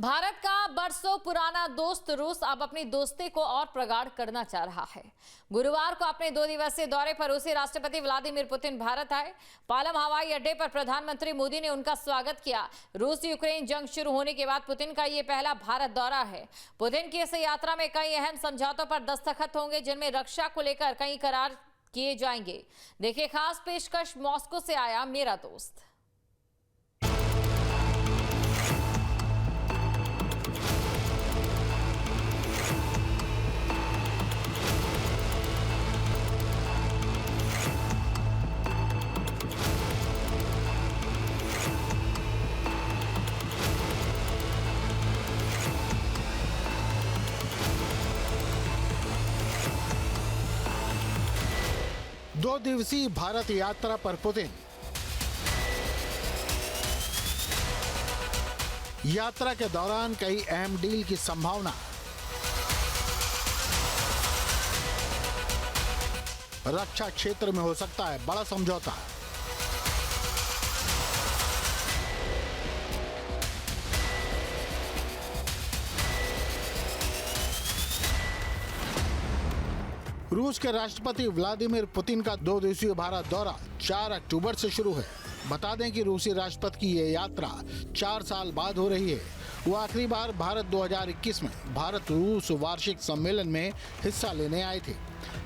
भारत का बरसों पुराना दोस्त रूस अब अपनी दोस्ती को और प्रगाढ़ करना चाह रहा है। गुरुवार को अपने 2 दिवसीय दौरे पर रूसी राष्ट्रपति व्लादिमीर पुतिन भारत आए। पालम हवाई अड्डे पर प्रधानमंत्री मोदी ने उनका स्वागत किया। रूस यूक्रेन जंग शुरू होने के बाद पुतिन का ये पहला भारत दौरा है। पुतिन की इस यात्रा में कई अहम समझौतों पर दस्तखत होंगे, जिनमें रक्षा को लेकर कई करार किए जाएंगे। देखिए खास पेशकश, मॉस्को से आया मेरा दोस्त। दो दिवसीय भारत यात्रा पर पुतिन। यात्रा के दौरान कई अहम डील की संभावना। रक्षा क्षेत्र में हो सकता है बड़ा समझौता। रूस के राष्ट्रपति व्लादिमीर पुतिन का 2 दिवसीय भारत दौरा 4 अक्टूबर से शुरू है। बता दें कि रूसी राष्ट्रपति की यह यात्रा 4 साल बाद हो रही है। वो आखिरी बार भारत 2021 में भारत रूस वार्षिक सम्मेलन में हिस्सा लेने आए थे।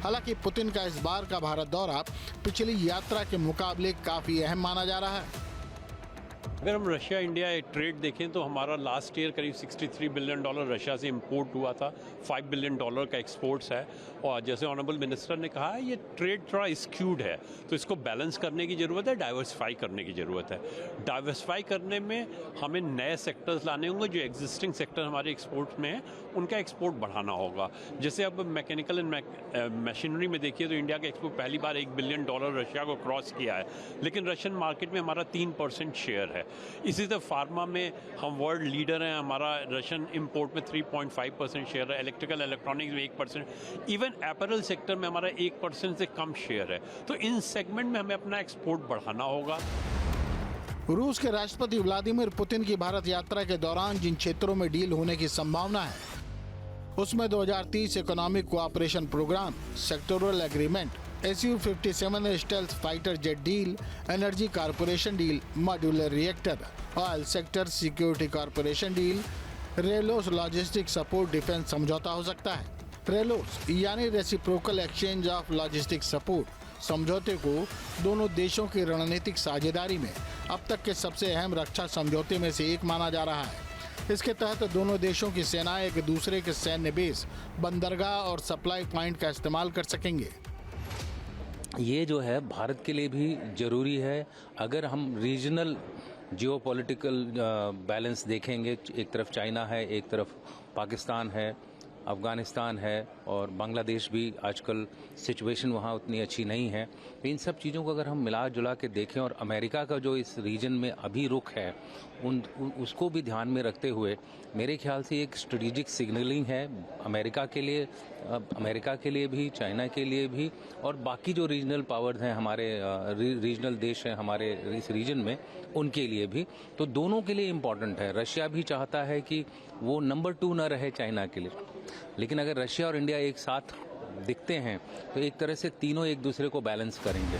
हालांकि पुतिन का इस बार का भारत दौरा पिछली यात्रा के मुकाबले काफी अहम माना जा रहा है। अगर हम रशिया इंडिया ट्रेड देखें तो हमारा लास्ट ईयर करीब $63 बिलियन रशिया से इंपोर्ट हुआ था, $5 बिलियन का एक्सपोर्ट्स है। और जैसे ऑनरेबल मिनिस्टर ने कहा है, ये ट्रेड थोड़ा स्क्यूड है, तो इसको बैलेंस करने की ज़रूरत है, डाइवर्सिफाई करने की ज़रूरत है। डाइवर्सिफाई करने में हमें नए सेक्टर्स लाने होंगे। जो एग्जिस्टिंग सेक्टर हमारे एक्सपोर्ट में है उनका एक्सपोर्ट बढ़ाना होगा। जैसे अब मैकेनिकल एंड मशीनरी में देखिए तो इंडिया का एक्सपोर्ट पहली बार $1 बिलियन रशिया को क्रॉस किया है, लेकिन रशियन मार्केट में हमारा 3% शेयर है। इसी तरह फार्मा में हम वर्ल्ड लीडर हैं, हमारा रशियन इंपोर्ट में 3.5% शेयर है। इलेक्ट्रिकल इलेक्ट्रॉनिक्स में 1%, इवन एपरल सेक्टर में हमारा 1% से कम शेयर है। तो इन सेगमेंट में हमें अपना एक्सपोर्ट बढ़ाना होगा। रूस के राष्ट्रपति व्लादिमीर पुतिन की भारत यात्रा के दौरान जिन क्षेत्रों में डील होने की संभावना है, उसमें 2030 economic cooperation programme, sectoral agreement, Su-57 stealth fighter jet deal, energy corporation deal, modular reactor, oil sector security corporation deal, RELOS logistic support defence समझौता हो सकता है। रेलोस यानी reciprocal exchange of logistic support समझौते को दोनों देशों की रणनीतिक साझेदारी में अब तक के सबसे अहम रक्षा समझौते में से एक माना जा रहा है। इसके तहत दोनों देशों की सेनाएं एक दूसरे के सैन्य बेस, बंदरगाह और सप्लाई पॉइंट का इस्तेमाल कर सकेंगे। ये जो है भारत के लिए भी ज़रूरी है। अगर हम रीजनल जियोपॉलिटिकल बैलेंस देखेंगे, एक तरफ चाइना है, एक तरफ पाकिस्तान है, अफ़गानिस्तान है और बांग्लादेश भी आजकल सिचुएशन वहाँ उतनी अच्छी नहीं है। तो इन सब चीज़ों को अगर हम मिला जुला के देखें और अमेरिका का जो इस रीजन में अभी रुख है उसको भी ध्यान में रखते हुए मेरे ख्याल से एक स्ट्रेटेजिक सिग्नलिंग है अमेरिका के लिए भी, चाइना के लिए भी और बाकी जो रीजनल पावर्स हैं, हमारे रीजनल देश हैं हमारे इस रीजन में, उनके लिए भी। तो दोनों के लिए इम्पॉर्टेंट है। रशिया भी चाहता है कि वो नंबर 2 न रहे चाइना के लिए, लेकिन अगर रशिया और इंडिया एक साथ दिखते हैं तो एक तरह से तीनों एक दूसरे को बैलेंस करेंगे।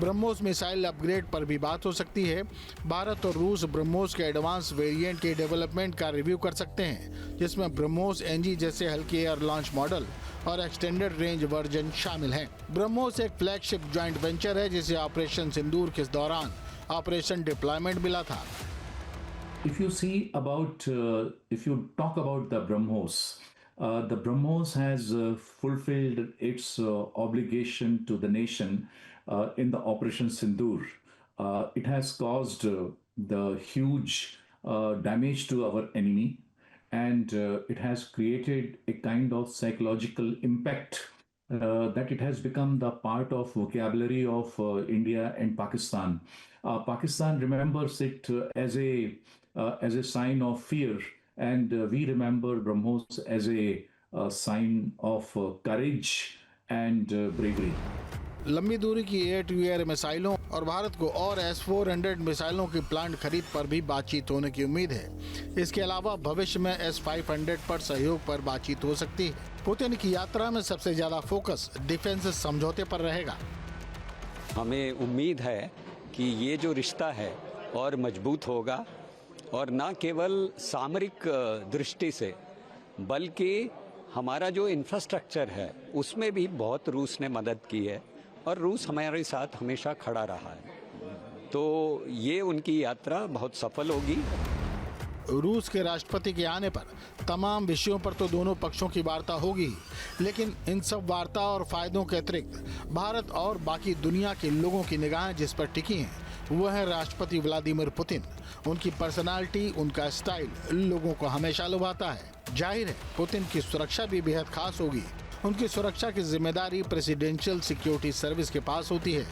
ब्रह्मोस मिसाइल अपग्रेड पर भी बात हो सकती है। भारत और रूस ब्रह्मोस के एडवांस वेरिएंट के डेवलपमेंट का रिव्यू कर सकते हैं, जिसमें ब्रह्मोस एनजी जैसे हल्के एयर लॉन्च मॉडल और एक्सटेंडेड रेंज वर्जन शामिल हैं। ब्रह्मोस एक फ्लैगशिप जॉइंट वेंचर है जिसे ऑपरेशन सिंदूर के दौरान ऑपरेशन डिप्लॉयमेंट मिला था। If you talk about the BrahMos has fulfilled its obligation to the nation in the Operation Sindoor. It has caused the huge damage to our enemy, and it has created a kind of psychological impact that it has become the part of vocabulary of India and Pakistan. Pakistan remembers it as a sign of fear, and we remember BrahMos as a sign of courage and bravery. लंबी दूरी की air to air मिसाइलों और भारत को और S-400 मिसाइलों की plant खरीद पर भी बातचीत होने की उम्मीद है। इसके अलावा भविष्य में S-500 पर सहयोग पर बातचीत हो सकती है। पुतिन की यात्रा में सबसे ज्यादा फोकस डिफेंस समझौते पर रहेगा। हमें उम्मीद है कि ये जो रिश्ता है और मजबूत होगा, और न केवल सामरिक दृष्टि से बल्कि हमारा जो इंफ्रास्ट्रक्चर है उसमें भी बहुत रूस ने मदद की है और रूस हमारे साथ हमेशा खड़ा रहा है। तो ये उनकी यात्रा बहुत सफल होगी। रूस के राष्ट्रपति के आने पर तमाम विषयों पर तो दोनों पक्षों की वार्ता होगी, लेकिन इन सब वार्ता और फायदों के अतिरिक्त भारत और बाकी दुनिया के लोगों की निगाहें जिस पर टिकी हैं वो है राष्ट्रपति व्लादिमीर पुतिन। उनकी पर्सनालिटी, उनका स्टाइल लोगों को हमेशा लुभाता है। जाहिर है पुतिन की सुरक्षा भी बेहद खास होगी। उनकी सुरक्षा की जिम्मेदारी प्रेसिडेंशियल सिक्योरिटी सर्विस के पास होती है।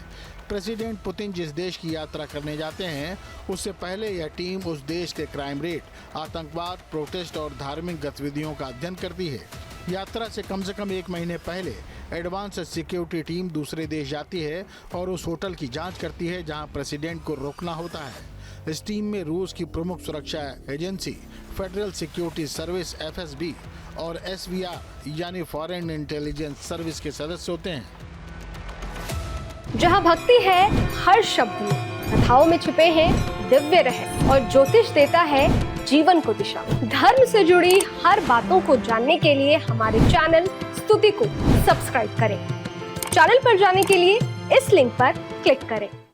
प्रेसिडेंट पुतिन जिस देश की यात्रा करने जाते हैं उससे पहले यह टीम उस देश के क्राइम रेट, आतंकवाद, प्रोटेस्ट और धार्मिक गतिविधियों का अध्ययन करती है। यात्रा से कम 1 महीने पहले एडवांस सिक्योरिटी टीम दूसरे देश जाती है और उस होटल की जांच करती है जहां प्रेसिडेंट को रुकना होता है। इस टीम में रूस की प्रमुख सुरक्षा agency federal security service FSB और SVR यानी फॉरेन इंटेलिजेंस सर्विस के सदस्य होते हैं। जहां भक्ति है हर शब्द में, कथाओं में छुपे हैं दिव्य रहस्य और ज्योतिष देता है जीवन को दिशा। धर्म से जुड़ी हर बातों को जानने के लिए हमारे चैनल स्तुति को सब्सक्राइब करें। चैनल पर जाने के लिए इस लिंक पर क्लिक करें।